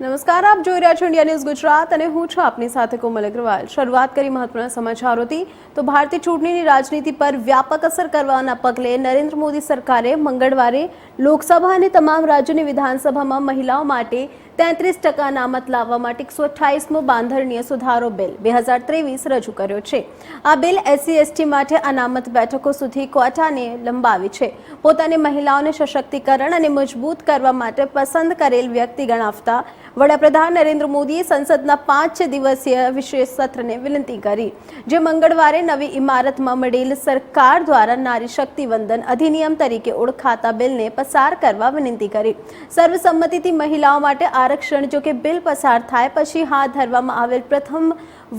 નમસ્કાર, આપ જોઈ રહ્યા છો ઇન્ડિયા ન્યૂઝ ગુજરાત અને હું છું આપની સાથે કોમલ અગ્રવાલ। શરૂઆત કરી મહત્વના સમાચારોથી તો ભારતીય ચૂંટણીની રાજનીતિ પર વ્યાપક અસર કરવાના પગલે નરેન્દ્ર મોદી સરકારે મંગળવારે લોકસભા અને તમામ રાજ્યોની વિધાનસભામાં મહિલાઓ માટે 33% અનામત લાવવા માટે 128મો બાંધરણીય સુધારો બિલ 2023 રજૂ કર્યો છે। આ બિલ SC/ST માટે અનામત બેઠકો સુધી ક્વોટાને લંબાવી છે। પોતાને મહિલાઓને સશક્તિકરણ અને મજબૂત કરવા માટે પસંદ કરેલ વ્યક્તિ ગણાવતા વડાપ્રધાન નરેન્દ્ર મોદીએ સંસદના 5 દિવસીય વિશેષ સત્રને વિનંતી કરી, જે મંગળવારે નવી ઇમારતમાં મળેલ સરકાર દ્વારા નારી શક્તિ વંદન અધિનિયમ તરીકે ઓળખાતા બિલને પસાર કરવા વિનંતી કરી। સર્વસંમતિથી મહિલાઓ માટે આરક્ષણ જો કે બિલ પસાર થાય પછી હાથ ધરવામાં આવેલ પ્રથમ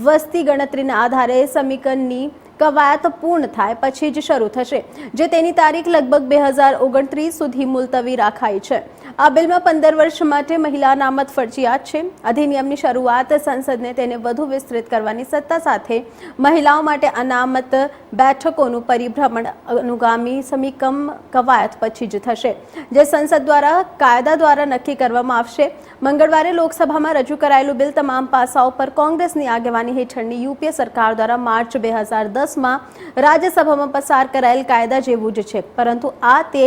વસ્તી ગણતરીના આધારે સમીકરણની કવાયત પૂર્ણ થાય પછી જ શરૂ થશે, જે તેની તારીખ લગભગ 2029 સુધી મુલતવી રાખાઈ છે। આ બિલમાં 15 વર્ષ માટે મહિલા અનામત ફરજિયાત છે। અધિનિયમની શરૂઆત સંસદને તેને વધુ વિસ્તૃત કરવાની સત્તા સાથે મહિલાઓ માટે અનામત બેઠકોનું પરિભ્રમણ અનુગામી સમીકમ કવાયત પછી જ થશે, જે સંસદ દ્વારા કાયદા દ્વારા નક્કી કરવામાં આવશે। મંગળવારે લોકસભામાં રજૂ કરાયેલું બિલ તમામ પાસાઓ પર કોંગ્રેસની આગેવાની હેઠળની યુપીએ સરકાર દ્વારા માર્ચ 2010માં રાજ્યસભામાં પસાર કરાયેલ કાયદા જેવું જ છે, પરંતુ આ તે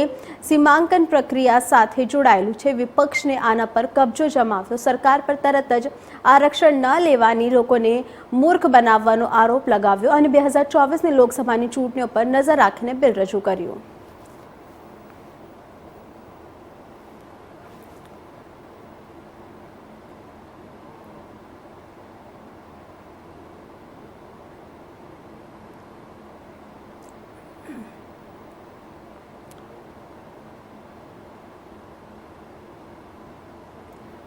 સીમાંકન પ્રક્રિયા સાથે જોડાયેલું છે। વિપક્ષને આના પર કબજો જમાવતો સરકાર પર તરત જ આરક્ષણ ન લેવાની લોકોને મૂર્ખ બનાવવાનો આરોપ લગાવ્યો અને 2024ની લોકસભાની ચૂંટણીઓ પર નજર રાખીને બિલ રજૂ કર્યું।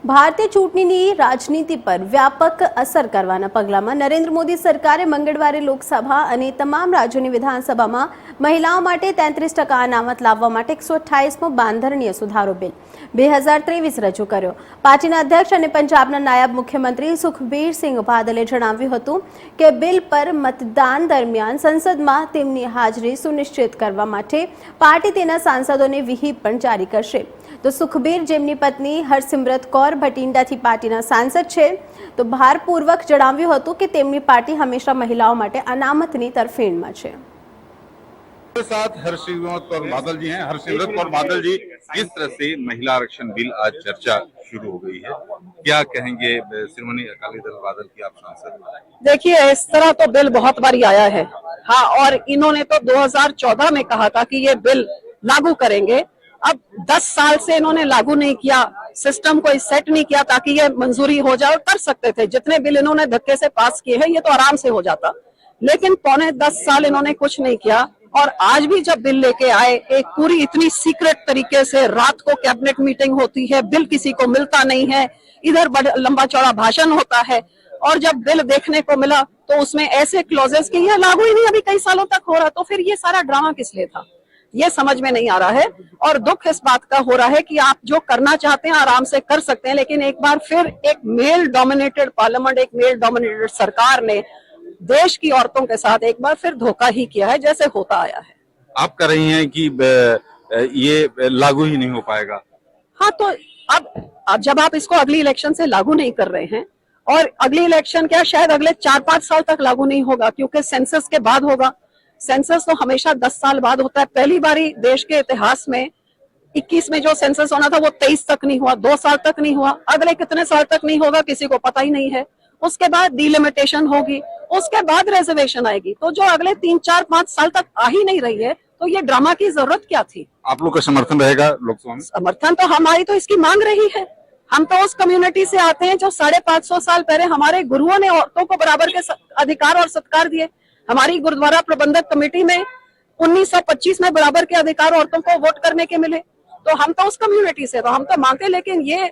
ભારતીય ચૂંટણીની રાજનીતિ પર વ્યાપક અસર કરવાના પગલામાં નરેન્દ્ર મોદી સરકારે મંગળવારે લોકસભા અને તમામ રાજ્યોની વિધાનસભામાં મહિલાઓ માટે 33% અનામત લાવવા માટે 128મો બાંધરણીય સુધારો બિલ 2023 રજૂ કર્યો। પાર્ટીના અધ્યક્ષ અને પંજાબના નાયબ મુખ્યમંત્રી સુખબીરસિંહ બાદલે જણાવ્યું હતું કે બિલ પર મતદાન દરમિયાન સંસદમાં તેમની હાજરી સુનિશ્ચિત કરવા માટે પાર્ટી તેના સાંસદોને વ્હીપ પણ જારી કરશે। તો સુખબીર, જેમની પત્ની હરસિમરત કૌર ભટિંડાથી પાર્ટીના સાંસદ છે, તો ભારપૂર્વક જણાવ્યું હતું કે તેમની પાર્ટી હંમેશા મહિલાઓ માટે અનામતની તરફેણમાં છે। साथ हरसिमरत कौर बादल जी हैं। हरसिमरत कौर बादल जी, किस तरह से महिला आरक्षण बिल आज चर्चा शुरू हो गई है, क्या कहेंगे? शिरोमणि अकाली दल बादल की आप सांसद। देखिए, इस तरह तो बिल बहुत बारी आया है। हाँ, और इन्होंने तो 2014 में कहा था कि ये बिल लागू करेंगे। अब 10 साल से इन्होंने लागू नहीं किया, सिस्टम को सेट नहीं किया ताकि ये मंजूरी हो जाए। कर सकते थे, जितने बिल इन्होंने धक्के से पास किए हैं ये तो आराम से हो जाता, लेकिन 9.25 साल इन्होंने कुछ नहीं किया। और आज भी जब बिल लेके आए, एक पूरी इतनी सीक्रेट तरीके से रात को कैबिनेट मीटिंग होती है, बिल किसी को मिलता नहीं है, इधर लंबा चौड़ा भाषण होता है, और जब बिल देखने को मिला तो उसमें ऐसे क्लॉजेस कि ये लागू ही नहीं अभी कई सालों तक हो रहा, तो फिर ये सारा ड्रामा किस लिए था, ये समझ में नहीं आ रहा है। और दुख इस बात का हो रहा है कि आप जो करना चाहते हैं आराम से कर सकते हैं, लेकिन एक बार फिर एक मेल डोमिनेटेड पार्लियामेंट, एक मेल डोमिनेटेड सरकार ने देश की औरतों के साथ एक बार फिर धोखा ही किया है, जैसे होता आया है। आप कह रही हैं कि ये लागू ही नहीं हो पाएगा। हाँ, तो अब जब आप इसको अगली इलेक्शन से लागू नहीं कर रहे हैं, और अगली इलेक्शन क्या शायद अगले 4-5 साल तक लागू नहीं होगा, क्योंकि सेंसस के बाद होगा। सेंसस तो हमेशा 10 साल बाद होता है। पहली बारी देश के इतिहास में 21 में जो सेंसस होना था वो 23 तक नहीं हुआ, 2 साल तक नहीं हुआ, अगले कितने साल तक नहीं होगा किसी को पता ही नहीं है। उसके बाद डिलिमिटेशन होगी, उसके बाद रिजर्वेशन आएगी, तो जो अगले 3-4-5 साल तक आ ही नहीं रही है, तो ये ड्रामा की जरूरत क्या थी? आप लोग का समर्थन रहेगा लोकसभा में? समर्थन तो हमारी तो इसकी मांग रही है। हम तो उस कम्युनिटी से आते हैं जो 550 साल पहले हमारे गुरुओं ने औरतों को बराबर के अधिकार और सत्कार दिए। हमारी गुरुद्वारा प्रबंधक कमेटी में 1925 में बराबर के अधिकार औरतों को वोट करने के मिले, तो हम तो उस कम्युनिटी से, तो हम तो मांगते। लेकिन ये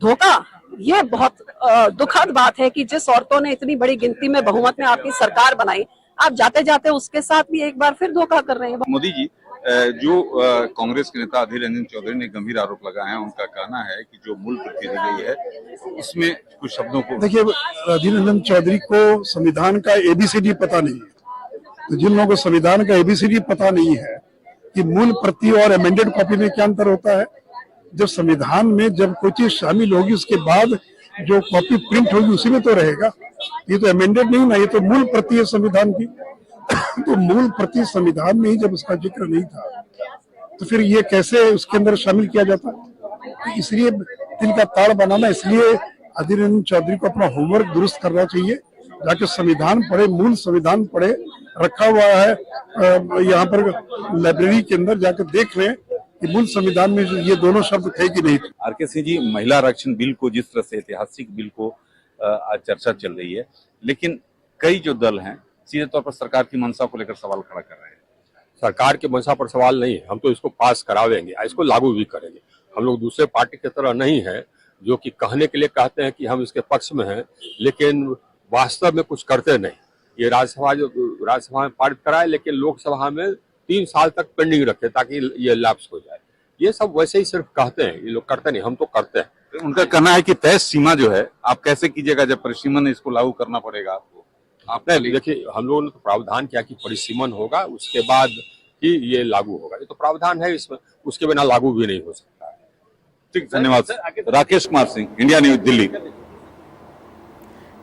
धोखा, ये बहुत दुखद बात है कि जिस औरतों ने इतनी बड़ी गिनती में बहुमत में आपकी सरकार बनाई, आप जाते जाते उसके साथ भी एक बार फिर धोखा कर रहे हैं। मोदी जी, जो कांग्रेस के नेता अधीर रंजन चौधरी ने गंभीर आरोप लगाए हैं, उनका कहना है कि जो मूल प्रति दी गई है उसमें कुछ शब्दों को, देखिए, अधीर रंजन चौधरी को संविधान का ABCD पता नहीं है। तो जिन लोगों को संविधान का ABCD पता नहीं है कि मूल प्रति और अमेंडेड कॉपी में क्या अंतर होता है, जब संविधान में जब कोई चीज शामिल होगी उसके बाद जो कॉपी प्रिंट होगी उसी में तो रहेगा। ये तो अमेंडेड नहीं ना, ये तो मूल प्रति है संविधान की। तो मूल प्रति संविधान में ही जब उसका जिक्र नहीं था तो फिर ये कैसे उसके अंदर शामिल किया जाता। तो इसलिए दिल का ताड़ बनाना, इसलिए अधीर रंजन चौधरी को अपना होमवर्क दुरुस्त करना चाहिए, जाके संविधान पढ़े, मूल संविधान पढ़े, रखा हुआ है यहाँ पर लाइब्रेरी के अंदर, जाकर देख लें कि मूल संविधान में ये दोनों शब्द थे कि नहीं थे। आर.के. सिंह जी, महिला आरक्षण बिल को जिस तरह से ऐतिहासिक बिल को आज चर्चा चल रही है, लेकिन कई जो दल हैं सीधे तौर पर सरकार की मंशा को लेकर सवाल खड़ा कर रहे हैं। सरकार के मंशा पर सवाल नहीं है, हम तो इसको पास करावेंगे, इसको लागू भी करेंगे। हम लोग दूसरे पार्टी की तरह नहीं है जो कि कहने के लिए कहते हैं कि हम इसके पक्ष में हैं, लेकिन वास्तव में कुछ करते नहीं। ये राज्यसभा में पारित कराए, लेकिन लोकसभा में 3 साल तक पेंडिंग रखे ताकि ये लैप्स हो जाए। ये सब वैसे ही सिर्फ कहते हैं, ये लोग करते नहीं, हम तो करते हैं। तो उनका कहना है कि तय सीमा जो है आप कैसे कीजिएगा जब परिसीमन इसको लागू करना पड़ेगा आपको। आपने देखिए, हम लोगों ने तो प्रावधान किया कि परिसीमन होगा, उसके बाद ही ये लागू होगा। ये तो प्रावधान है इसमें, उसके बिना लागू भी नहीं हो सकता। ठीक, धन्यवाद। Rakesh Kumar Singh, India news, Delhi.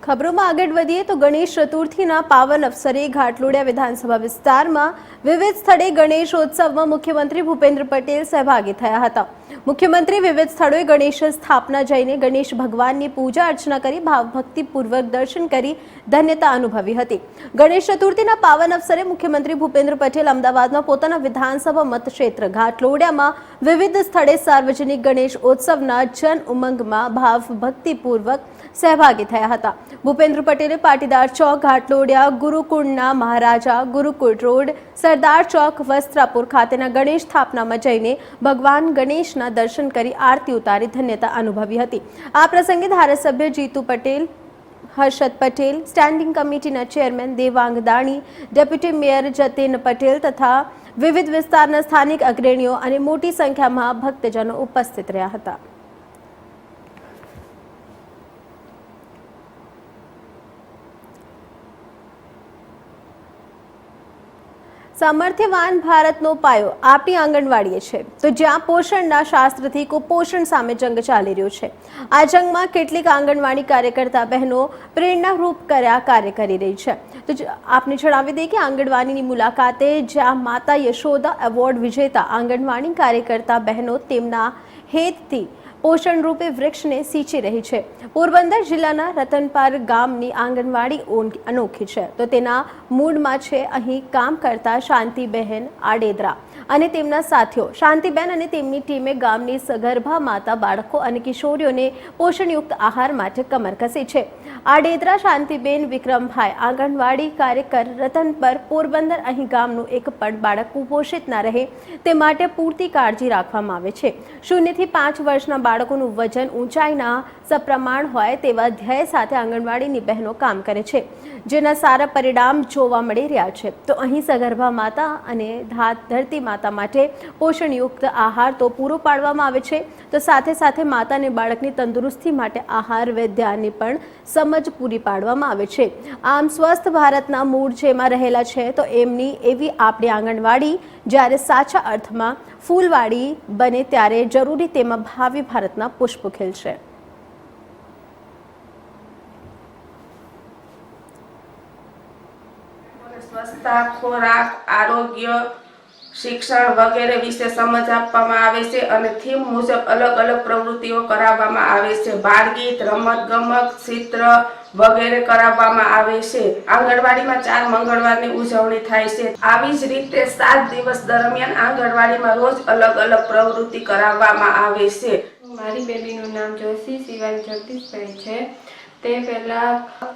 ખબરોમાં આગળ વધીએ તો ગણેશ ચતુર્થીના પાવન અવસરે ઘાટલોડિયા વિધાનસભા વિસ્તારમાં વિવિધ સ્થળે ગણેશોત્સવમાં મુખ્યમંત્રી ભૂપેન્દ્ર પટેલ સહભાગી થયા હતા। મુખ્યમંત્રી વિવિધ સ્થળોએ ગણેશ સ્થાપના જઈને ગણેશ ભગવાનની પૂજા અર્ચના કરી ભાવભક્તિપૂર્વક દર્શન કરી ધન્યતા અનુભવી હતી। ગણેશ ચતુર્થીના પાવન અવસરે મુખ્યમંત્રી ભૂપેન્દ્ર પટેલ અમદાવાદમાં પોતાના વિધાનસભા મતક્ષેત્ર ઘાટલોડિયામાં વિવિધ સ્થળે સાર્વજનિક ગણેશ ઉત્સવના જન ઉમંગમાં ભાવભક્તિપૂર્વક સહભાગી થયા હતા। ભૂપેન્દ્ર પટેલે પાટીદાર ચોક, ઘાટલોડિયા, ગુરુકુળના મહારાજા, ગુરુકુળ રોડ, સરદાર ચોક, વસ્ત્રાપુર ખાતેના ગણેશ સ્થાપનામાં જઈને ભગવાન ગણેશના દર્શન કરી આરતી ઉતારી ધન્યતા અનુભવી હતી। આ પ્રસંગે ધારાસભ્ય જીતુ પટેલ, હર્ષદ પટેલ, સ્ટેન્ડિંગ કમિટીના chairman Devang Dani, deputy mayor Jatin Patel તથા વિવિધ વિસ્તારના સ્થાનિક અગ્રણીઓ અને મોટી સંખ્યામાં ભક્તજનો ઉપસ્થિત રહ્યા હતા। સામર્થ્યવાન ભારતનો પાયો આપણી આંગણવાડીએ છે। તો જ્યાં પોષણના શાસ્ત્રથી કુપોષણ સામે જંગ ચાલી રહ્યો છે, આ જંગમાં કેટલીક આંગણવાડી કાર્યકર્તા બહેનો પ્રેરણારૂપ કાર્ય કરી રહી છે। તો આપને જણાવી દઈએ કે આંગણવાડીની મુલાકાતે જ્યાં માતા યશોદા એવોર્ડ વિજેતા આંગણવાડી કાર્યકર્તા બહેનો તેમના હેતથી પોષણ રૂપે વૃક્ષને સિંચી રહી છે। પોરબંદર જિલ્લાના રતનપાર ગામની આંગણવાડી અનોખી છે। તો તેના મૂળમાં છે અહીં કામ કરતા શાંતિબેન આડેદરા અને તેમના સાથીઓ। શાંતિબેન અને તેમની ટીમે ગામની સગર્ભા માતા, બાળકો અને કિશોરીઓને પોષણયુક્ત આહાર માટે કમર કસી છે। આડેદરા શાંતિબેન વિક્રમભાઈ આંગણવાડી કાર્યકર રતનપર પોરબંદર અહીં ગામનું એક પણ બાળક કુપોષિત ન રહે તે માટે પૂરતી કાળજી રાખવામાં આવે છે। 0 થી 5 વર્ષના બાળકોનું વજન ઊંચાઈના સપ્રમાણ હોય તેવા ધ્યેય સાથે આંગણવાડીની બહેનો કામ કરે છે, જેના સારા પરિણામ જોવા મળી રહ્યા છે। તો અહીં સગર્ભા માતા અને ધરતી માતા માટે પોષણયુક્ત આહાર તો પૂરો પાડવામાં આવે છે, તો સાથે સાથે માતા અને બાળકની તંદુરસ્તી માટે આહાર વૈદ્યાની પણ સમજ પૂરી પાડવામાં આવે છે। આમ સ્વસ્થ ભારતના મૂળ જેમાં રહેલા છે, તો એમની એવી આપણી આંગણવાડી જ્યારે સાચા અર્થમાં ફૂલવાડી બને ત્યારે જરૂરી તેમાં ભાવિ ભારતના પુષ્પ ખીલશે। સ્વચ્છતા, ખોરાક, આરોગ્ય, શિક્ષણ વગેરે વિશે સમજ આપવામાં આવે છે અને થીમ મુજબ અલગ અલગ પ્રવૃત્તિઓ કરાવવામાં આવે છે। બાળગીત, રમત-ગમત, ચિત્ર વગેરે કરાવવામાં આવે છે। આંગણવાડીમાં 4 મંગળવારની ઉજવણી થાય છે। આવી જ રીતે 7 દિવસ દરમિયાન આંગણવાડીમાં રોજ અલગ અલગ પ્રવૃત્તિ કરાવવામાં આવે છે। મારી બેબીનું નામ જોશી શિવાન જગદીશભાઈ છે। તે પહેલા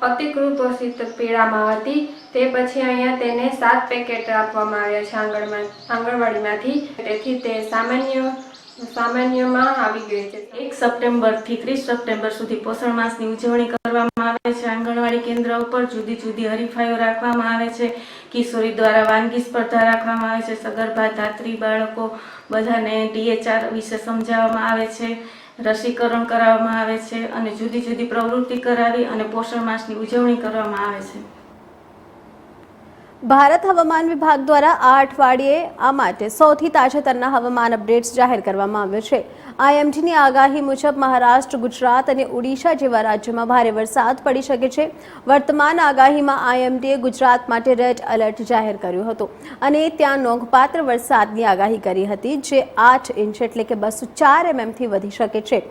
અતિકૃત ઘોષિત પીડામાં હતી, તે પછી અહીંયા તેને 7 પેકેટ આપવામાં આવ્યા છે આંગણવાડીમાંથી, તેથી તે સામાન્યમાં આવી ગઈ છે। 1 સપ્ટેમ્બરથી 30 સપ્ટેમ્બર સુધી પોષણ માસની ઉજવણી કરવામાં આવે છે। આંગણવાડી કેન્દ્ર ઉપર જુદી જુદી હરીફાઈઓ રાખવામાં આવે છે। કિશોરી દ્વારા વાનગી સ્પર્ધા રાખવામાં આવે છે। સગર્ભા, ધાત્રી બાળકો બધાને DHR વિશે સમજાવવામાં આવે છે। રસીકરણ કરાવવામાં આવે છે અને જુદી જુદી પ્રવૃત્તિ કરાવી અને પોષણ માસની ઉજવણી કરવામાં આવે છે। ભારત હવામાન વિભાગ દ્વારા આ અઠવાડિયે આ માટે સૌથી તાજેતરના હવામાન અપડેટ્સ જાહેર કરવામાં આવ્યો છે। આઈએમડીની આગાહી મુજબ મહારાષ્ટ્ર, ગુજરાત અને ઓડિશા જેવા રાજ્યોમાં ભારે વરસાદ પડી શકે છે. વર્તમાન આગાહીમાં આઈએમડીએ ગુજરાત માટે રેડ એલર્ટ જાહેર કર્યું હતું અને ત્યાં નોંધપાત્ર વરસાદની આગાહી કરી હતી, જે 8 ઇંચ એટલે કે 204 mmથી વધી શકે છે.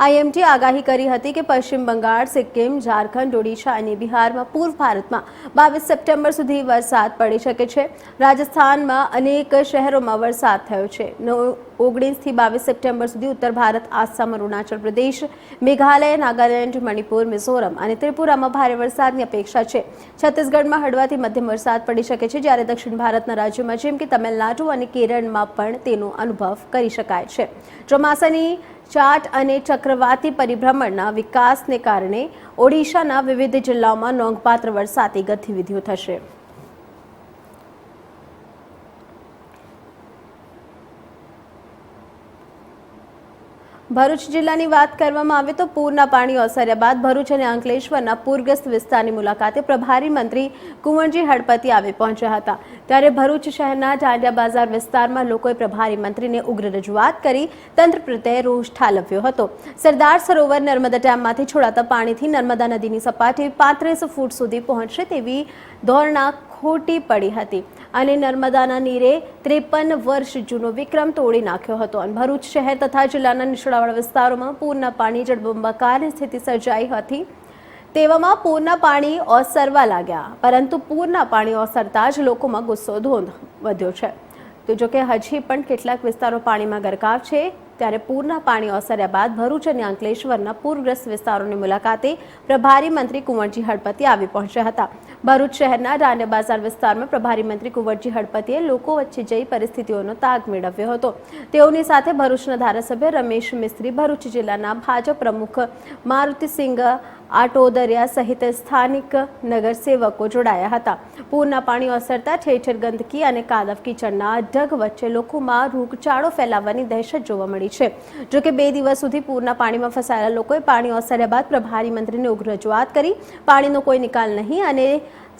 આઈએમડીએ આગાહી કરી હતી કે પશ્ચિમ બંગાળ, સિક્કિમ, ઝારખંડ, ઓડિશા અને બિહારમાં પૂર્વ ભારતમાં 22 સપ્ટેમ્બર સુધી વરસાદ પડી શકે છે. રાજસ્થાનમાં અનેક શહેરોમાં વરસાદ થયો છે. 19 થી 22 સપ્ટેમ્બર સુધી ઉત્તર ભારત, આસામ, અરુણાચલ પ્રદેશ, મેઘાલય, નાગાલેન્ડ, મણિપુર, મિઝોરમ અને ત્રિપુરામાં ભારે વરસાદની અપેક્ષા છે. છત્તીસગઢમાં હળવાથી મધ્યમ વરસાદ પડી શકે છે, જ્યારે દક્ષિણ ભારતના રાજ્યોમાં જેમ કે તમિલનાડુ અને કેરળમાં પણ તેનો અનુભવ કરી શકાય છે. ચોમાસાની ચાટ અને ચક્રવાતી પરિભ્રમણના વિકાસને કારણે ઓડિશાના વિવિધ જિલ્લાઓમાં નોંધપાત્ર વરસાદી ગતિવિધિઓ થશે. ભરૂચ જિલ્લાની વાત કરવામાં આવે તો પૂરના પાણી ઓસર્યા બાદ ભરૂચ અને અંકલેશ્વરના પૂરગ્રસ્ત વિસ્તારની મુલાકાતે પ્રભારી મંત્રી કુંવરજી હળપતિ આવી પહોંચ્યા હતા. ત્યારે ભરૂચ શહેરના ડાંડિયા બજાર વિસ્તારમાં લોકોએ પ્રભારી મંત્રીને ઉગ્ર રજૂઆત કરી તંત્ર પ્રત્યે રોષ ઠાલવ્યો હતો. સરદાર સરોવર નર્મદા ડેમમાંથી છોડાતા પાણીથી નર્મદા નદીની સપાટી 35 ફૂટ સુધી પહોંચશે તેવી ધોરણા ખોટી પડી હતી અને નર્મદાના નીરે 53 વર્ષ જૂનો વિક્રમ તોડી નાખ્યો હતો. અને ભરૂચ શહેર તથા જિલ્લાના નીચાણવાળા વિસ્તારોમાં પૂરના પાણી જળબંબાકારની સ્થિતિ સર્જાઈ હતી. તેવામાં પૂરના પાણી ઓસરવા લાગ્યા, પરંતુ પૂરના પાણી ઓસરતા જ લોકોમાં ગુસ્સો ધોંધ વધ્યો છે. તો જોકે હજી પણ કેટલાક વિસ્તારો પાણીમાં ગરકાવ છે. ત્યારે પૂરના પાણી ઓસર્યા બાદ ભરૂચ અને અંકલેશ્વરના પૂરગ્રસ્ત વિસ્તારોની મુલાકાતે પ્રભારી મંત્રી કુંવરજી હળપતિ આવી પહોંચ્યા હતા. ભરૂચ શહેરના ડાંડિયા બજાર વિસ્તારમાં પ્રભારી મંત્રી કુંવરજી હળપતિએ લોકો વચ્ચે જઈ પરિસ્થિતિઓનો તાગ મેળવ્યો હતો. તેઓની સાથે ભરૂચના ધારાસભ્ય રમેશ મિસ્ત્રી, ભરૂચ જિલ્લાના ભાજપ પ્રમુખ મારુતિસિંહ આટોદરિયા સહિત સ્થાનિક નગરસેવકો જોડાયા હતા. પૂરના પાણી ઓસરતા ઠેર ઠેર ગંદકી અને કાદવ કીચડના ઢગ વચ્ચે લોકોમાં રોગચાળો ફેલાવવાની દહેશત જોવા મળી છે. જોકે 2 દિવસ સુધી પૂરના પાણીમાં ફસાયેલા લોકોએ પાણી ઓસર્યા બાદ પ્રભારી મંત્રીને ઉગ્ર રજૂઆત કરી. પાણીનો કોઈ નિકાલ નહીં અને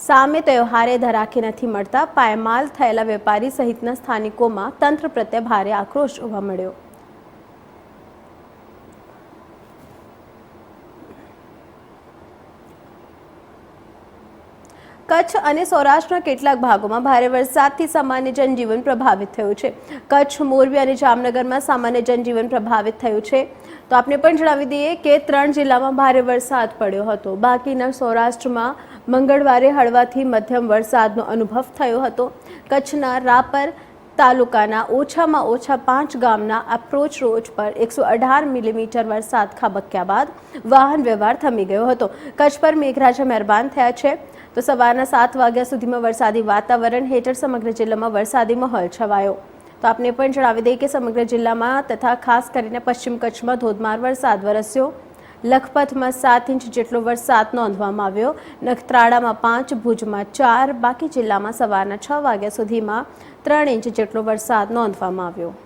સામે તહેવારે ધરાખી નથી મળતા પાયમાલ થયેલા વેપારી સહિતના સ્થાનિકોમાં તંત્ર પ્રત્યે ભારે આક્રોશ જોવા મળ્યો. કચ્છ અને સૌરાષ્ટ્રના કેટલાક ભાગોમાં ભારે વરસાદથી સામાન્ય જનજીવન પ્રભાવિત થયું છે. કચ્છ, મોરબી અને જામનગરમાં સામાન્ય જનજીવન પ્રભાવિત થયું છે. તો આપણે પણ જણાવી દઈએ કે 3 જિલ્લામાં ભારે વરસાદ પડ્યો હતો. બાકીના સૌરાષ્ટ્રમાં મંગળવારે હળવાથી મધ્યમ વરસાદનો અનુભવ થયો હતો. કચ્છના રાપર તાલુકાના ઓછામાં ઓછા 5 ગામના એપ્રોચ રોડ પર 118 મિલીમીટર વરસાદ ખાબક્યા બાદ વાહન વ્યવહાર થમી ગયો હતો. કચ્છ પર મેઘરાજા મહેરબાન થયા છે. તો સવારના 7 વાગ્યા સુધીમાં વરસાદી વાતાવરણ હેઠળ સમગ્ર જિલ્લામાં વરસાદી માહોલ છવાયો. તો આપને પણ જણાવી દઈએ કે સમગ્ર જિલ્લામાં તથા ખાસ કરીને પશ્ચિમ કચ્છમાં ધોધમાર વરસાદ વરસ્યો. લખપતમાં 7 ઇંચ જેટલો વરસાદ નોંધવામાં આવ્યો. નખત્રાળામાં 5, ભુજમાં 4, બાકી જિલ્લામાં સવારના 6 વાગ્યા સુધીમાં 3 ઇંચ જેટલો વરસાદ નોંધવામાં આવ્યો.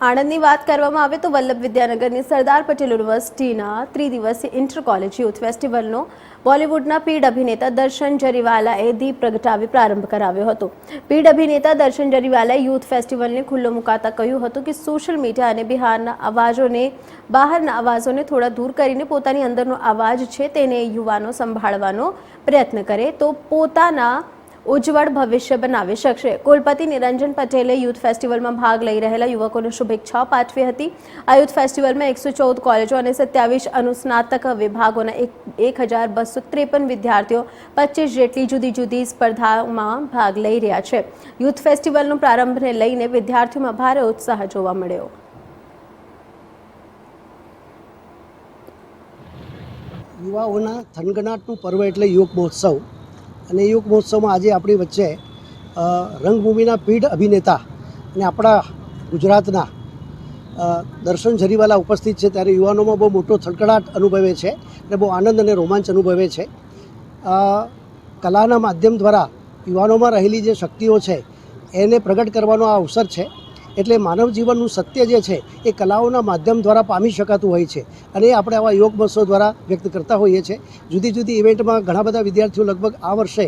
આણંદની વાત કરવામાં આવે તો વલ્લભ વિદ્યાનગરની સરદાર પટેલ યુનિવર્સિટીના 3 દિવસીય ઇન્ટર કોલેજ યુથ ફેસ્ટિવલનો બોલિવૂડના પીઢ અભિનેતા દર્શન જરીવાલાએ દીપ પ્રગટાવી પ્રારંભ કરાવ્યો હતો. પીઢ અભિનેતા દર્શન જરીવાલાએ યુથ ફેસ્ટિવલને ખુલ્લો મુકાતા કહ્યું હતું કે સોશિયલ મીડિયા અને બહારના અવાજોને થોડા દૂર કરીને પોતાની અંદરનો અવાજ છે તેને યુવાનો સંભાળવાનો પ્રયત્ન કરે તો પોતાના ઉજ્જવળ ભવિષ્ય બનાવી શકશે. કુલપતિ નિરંજન પટેલે યુથ ફેસ્ટિવલમાં ભાગ લઈ રહેલા યુવકોને શુભેચ્છાઓ પાઠવી હતી. આ યુથ ફેસ્ટિવલમાં 114 કોલેજો અને 27 અનુસ્નાતક વિભાગોના 1253 વિદ્યાર્થીઓ 25 જેટલી જુદી જુદી સ્પર્ધાઓમાં ભાગ લઈ રહ્યા છે. યુથ ફેસ્ટિવલનો પ્રારંભને લઈને વિદ્યાર્થીઓમાં ભારે ઉત્સાહ જોવા મળ્યો. યુવાઓના થનગનાટનું પર્વ એટલે યુવક મહોત્સવ અને યુવક મહોત્સવમાં આજે આપણી વચ્ચે રંગભૂમિના પીઢ અભિનેતા અને આપણા ગુજરાતના દર્શન જરીવાલા ઉપસ્થિત છે. ત્યારે યુવાનોમાં બહુ મોટો થડકડાટ અનુભવે છે અને બહુ આનંદ અને રોમાંચ અનુભવે છે. કલાના માધ્યમ દ્વારા યુવાનોમાં રહેલી જે શક્તિઓ છે એને પ્રગટ કરવાનો આ અવસર છે. એટલે માનવ જીવનનું સત્ય જે છે એ કલાઓના માધ્યમ દ્વારા પામી શકાતું હોય છે અને એ આપણે આવા યોગ મહોત્સવ દ્વારા વ્યક્ત કરતા હોઈએ છીએ. જુદી જુદી ઇવેન્ટમાં ઘણા બધા વિદ્યાર્થીઓ લગભગ આ વર્ષે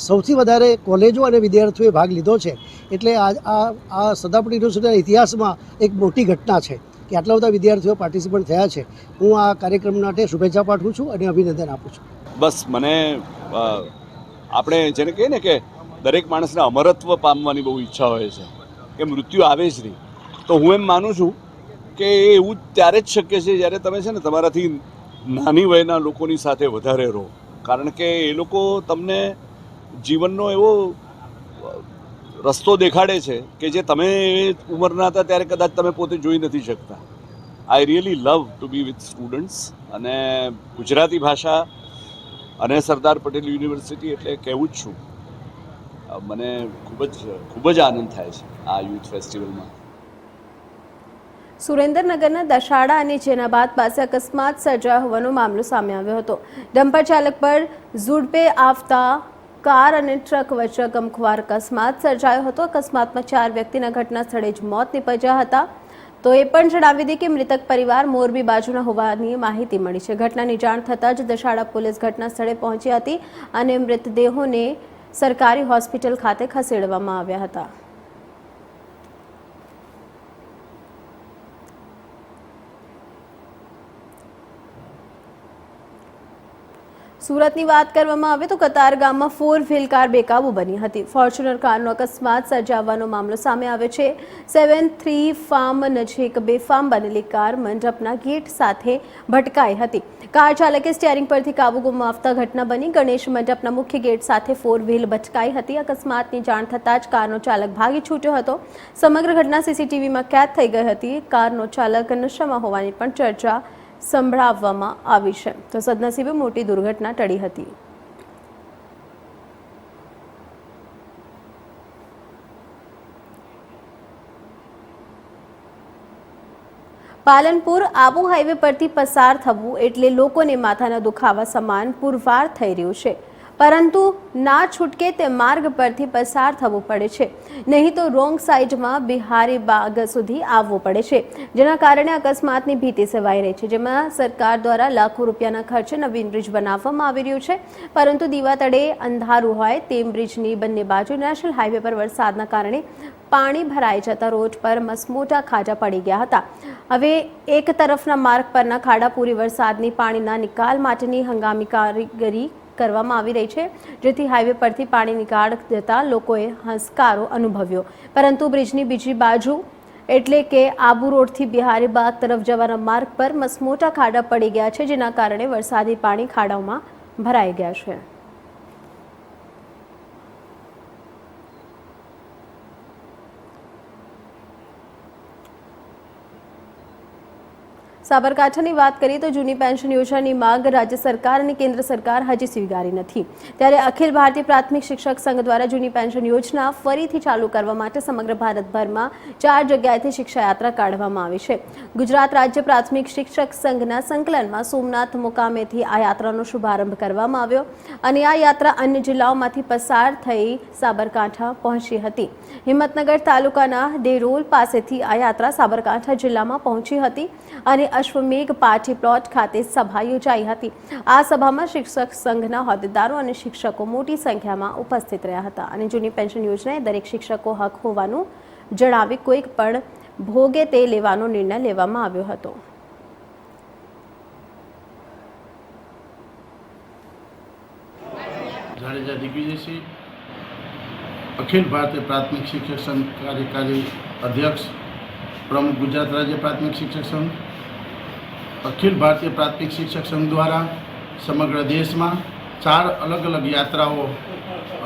સૌથી વધારે કોલેજો અને વિદ્યાર્થીઓએ ભાગ લીધો છે. એટલે આ સદાપુર યુનિવર્સિટીના ઇતિહાસમાં એક મોટી ઘટના છે કે આટલા બધા વિદ્યાર્થીઓ પાર્ટિસિપન્ટ થયા છે. હું આ કાર્યક્રમ માટે શુભેચ્છા પાઠવું છું અને અભિનંદન આપું છું. બસ મને આપણે જેને કહીએ ને કે દરેક માણસને અમરત્વ પામવાની બહુ ઈચ્છા હોય છે કે મૃત્યુ આવે જ નહીં. તો હું એમ માનું છું કે એવું ત્યારે જ શક્ય છે જ્યારે તમે છે ને તમારાથી નાની વયના લોકોની સાથે વધારે રહો, કારણ કે એ લોકો તમને જીવનનો એવો રસ્તો દેખાડે છે કે જે તમે ઉંમરના હતા ત્યારે કદાચ તમે પોતે જોઈ નથી શકતા. I really love to be with students અને ગુજરાતી ભાષા અને સરદાર પટેલ યુનિવર્સિટી એટલે કહેવું જ છું. મને ખૂબ જ આનંદ થાય છે આ યુથ ફેસ્ટિવલમાં. સુરેન્દ્રનગરના દશાડા અને જેનાબાદ પાસે અકસ્માત સર્જાયો હોવાનો મામલો સામે આવ્યો હતો. ડમ્પર ચાલક પર ઝુડપે આવતા કાર અને ટ્રક વચ્ચે ગમખ્વાર અકસ્માત સર્જાયો હતો. અકસ્માતમાં 4 વ્યક્તિના ઘટના સ્થળે જ મોત નીપજ્યા હતા. તો એ પણ જણાવી દે કે મૃતક પરિવાર મોરબી બાજુના હોવાની માહિતી મળી છે. ઘટનાની જાણ થતાં જ દશાડા પોલીસ ઘટના સ્થળે પહોંચી હતી અને મૃતદેહોને સરકારી હોસ્પિટલ ખાતે ખસેડવામાં આવ્યા હતા. સુરતની વાત કરવામાં આવે તો કતાર ગામમાં 4 વ્હીલ કાર બેકાબુ બની હતી. ફોર્ચ્યુનર કારનો અકસ્માત સર્જાવાનો મામલો સામે આવે છે. 7-3 ફાર્મ નજીક બેફામ બનેલી કાર મંડપના ગેટ સાથે ભટકાઈ હતી. કાર ચાલકે સ્ટીયરિંગ પરથી કાબુ ગુમાવતા ઘટના બની. ગણેશ મંડપના મુખ્ય ગેટ સાથે 4 વ્હીલ ભટકાઈ હતી. અકસ્માતની જાણ થતાં જ કારનો ચાલક ભાગી છૂટ્યો હતો. સમગ્ર ઘટના સીસીટીવીમાં કેદ થઈ ગઈ હતી. કારનો ચાલક નશામાં હોવાની પણ ચર્ચા સંભળાવવામાં આવી છે. તો સદનસીબે મોટી દુર્ઘટના ટળી હતી. પાલનપુર આબુ હાઈવે પરથી પસાર થવું એટલે લોકોને માથાના દુખાવા સમાન પુરવાર થઈ રહ્યું છે. પરંતુ ના છૂટકે તે માર્ગ પરથી પસાર થવું પડે છે, નહીં તો રોંગ સાઈડમાં બિહારી બાગ સુધી આવવું પડે છે, જેના કારણે અકસ્માતની ભીતિ સેવાઈ રહી છે. જેમાં સરકાર દ્વારા લાખો રૂપિયાના ખર્ચે નવીન બ્રિજ બનાવવામાં આવી રહ્યું છે, પરંતુ દીવા તળે અંધારું હોય તેમ બ્રિજની બંને બાજુ નેશનલ હાઈવે પર વરસાદના કારણે પાણી ભરાઈ જતા રોડ પર મસમોટા ખાડા પડી ગયા હતા. હવે એક તરફના માર્ગ પરના ખાડા પૂરી વરસાદની પાણીના નિકાલ માટેની હંગામી કારીગરી કરવામાં આવી રહી છે, જેથી હાઈવે પરથી પાણી નિકાળ જતા લોકોએ હાશકારો અનુભવ્યો. પરંતુ બ્રિજની બીજી બાજુ એટલે કે આબુ રોડથી બિહારી બાગ તરફ જવાના માર્ગ પર મસમોટા ખાડા પડી ગયા છે, જેના કારણે વરસાદી પાણી ખાડાઓમાં ભરાઈ ગયા છે. સાબરકાંઠાની વાત કરીએ તો જૂની પેન્શન યોજનાની માંગ રાજ્ય સરકાર અને કેન્દ્ર સરકાર હજી સ્વીકારી નથી. ત્યારે અખિલ ભારતીય પ્રાથમિક શિક્ષક સંઘ દ્વારા જૂની પેન્શન યોજના ફરીથી ચાલુ કરવા માટે સમગ્ર ભારતભરમાં 4 જગ્યાએથી શિક્ષા યાત્રા કાઢવામાં આવી છે. ગુજરાત રાજ્ય પ્રાથમિક શિક્ષક સંઘના સંકલનમાં સોમનાથ મુકામેથી આ યાત્રાનો શુભારંભ કરવામાં આવ્યો અને આ યાત્રા અન્ય જિલ્લાઓમાંથી પસાર થઈ સાબરકાંઠા પહોંચી હતી. હિંમતનગર તાલુકાના ડેરોલ પાસેથી આ યાત્રા સાબરકાંઠા જિલ્લામાં પહોંચી હતી અને અશ્વમેઘ પાર્ટી પ્લોટ ખાતે સભા યોજાઈ હતી. આ સભામાં શિક્ષક સંઘના હોદ્દેદારો અને શિક્ષકો મોટી સંખ્યામાં ઉપસ્થિત રહ્યા હતા અને જૂની પેન્શન યોજનાએ દરેક શિક્ષકો હક હોવાનું જણાવી કોઈક પણ ભોગે તે લેવાનો નિર્ણય લેવામાં આવ્યો હતો. જાડેજા દિગ્વિજયસિંહ, અખિલ ભારતીય પ્રાથમિક શિક્ષક સંઘ કાર્યકારી અધ્યક્ષ, પ્રમુખ ગુજરાત રાજ્ય પ્રાથમિક શિક્ષક સંઘ. અખિલ ભારતીય પ્રાથમિક શિક્ષક સંઘ દ્વારા સમગ્ર દેશમાં 4 અલગ અલગ યાત્રાઓ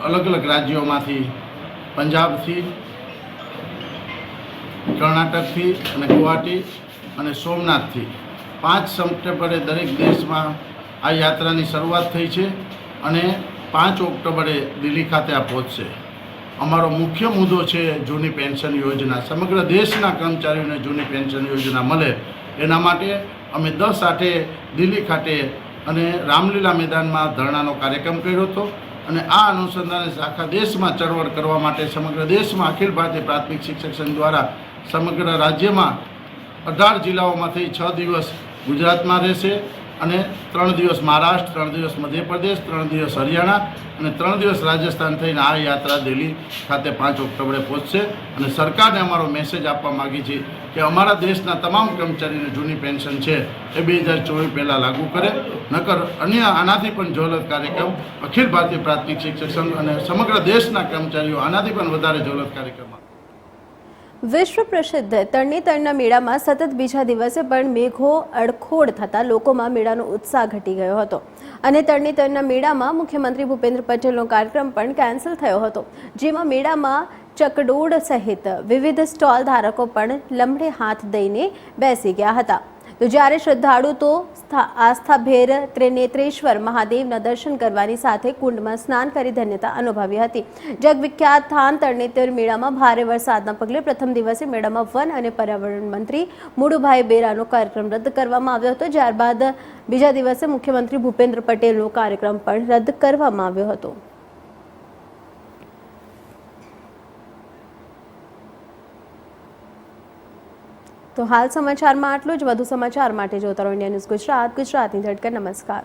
અલગ અલગ રાજ્યોમાંથી, પંજાબથી, કર્ણાટકથી અને ગુવાહાટી અને સોમનાથથી 5 સપ્ટેમ્બરે દરેક દેશમાં આ યાત્રાની શરૂઆત થઈ છે અને 5 ઓક્ટોબરે દિલ્હી ખાતે આ પહોંચશે. અમારો મુખ્ય મુદ્દો છે જૂની પેન્શન યોજના. સમગ્ર દેશના કર્મચારીઓને જૂની પેન્શન યોજના મળે એના માટે અમે 10/8 દિલ્હી ખાતે અને રામલીલા મેદાનમાં ધરણાનો કાર્યક્રમ કર્યો હતો અને આ અનુસંધાને આખા દેશમાં ચળવળ કરવા માટે સમગ્ર દેશમાં અખિલ ભારતીય પ્રાથમિક શિક્ષક સંઘ દ્વારા સમગ્ર રાજ્યમાં 18 જિલ્લાઓમાંથી 6 દિવસ ગુજરાતમાં રહેશે અને 3 દિવસ મહારાષ્ટ્ર, 3 દિવસ મધ્યપ્રદેશ, 3 દિવસ હરિયાણા અને 3 દિવસ રાજસ્થાન થઈને આ યાત્રા દિલ્હી ખાતે 5 ઓક્ટોબરે પહોંચશે. અને સરકારને અમારો મેસેજ આપવા માગી છે કે અમારા દેશના તમામ કર્મચારીને જૂની પેન્શન છે એ 2024 પહેલાં લાગુ કરે, નકર અન્ય આનાથી પણ જ્વલંત કાર્યક્રમ અખિલ ભારતીય પ્રાથમિક શિક્ષક સંઘ અને સમગ્ર દેશના કર્મચારીઓ આનાથી પણ વધારે જ્વલંત કાર્યક્રમ. વિશ્વ પ્રસિદ્ધ તરણેતરના મેળામાં સતત બીજા દિવસે પણ મેઘો અડખોડ થતા લોકોમાં મેળાનો ઉત્સાહ ઘટી ગયો હતો અને તરણેતરના મેળામાં મુખ્યમંત્રી ભૂપેન્દ્ર પટેલનો કાર્યક્રમ પણ કેન્સલ થયો હતો, જેમાં મેળામાં ચકડોળ સહિત વિવિધ સ્ટોલ ધારકો પણ લમડે હાથ દઈને બેસી ગયા હતા. તો જ્યારે શ્રદ્ધાળુ તો આસ્થાભેર ત્રિનેત્રેશ્વર મહાદેવના દર્શન કરવાની સાથે કુંડમાં સ્નાન કરી ધન્યતા અનુભવી હતી. જગવિખ્યાત થાન તરણેતર મેળામાં ભારે વરસાદના પગલે પ્રથમ દિવસે મેળામાં વન અને પર્યાવરણ મંત્રી મુળુભાઈ બેરાનો કાર્યક્રમ રદ કરવામાં આવ્યો હતો, ત્યારબાદ બીજા દિવસે મુખ્યમંત્રી ભૂપેન્દ્ર પટેલનો કાર્યક્રમ પણ રદ કરવામાં આવ્યો હતો. તો હાલ સમાચારમાં આટલું જ. વધુ સમાચાર માટે જોતા રહો ઇન્ડિયા ન્યૂઝ ગુજરાત, ગુજરાતની ધડકન. નમસ્કાર.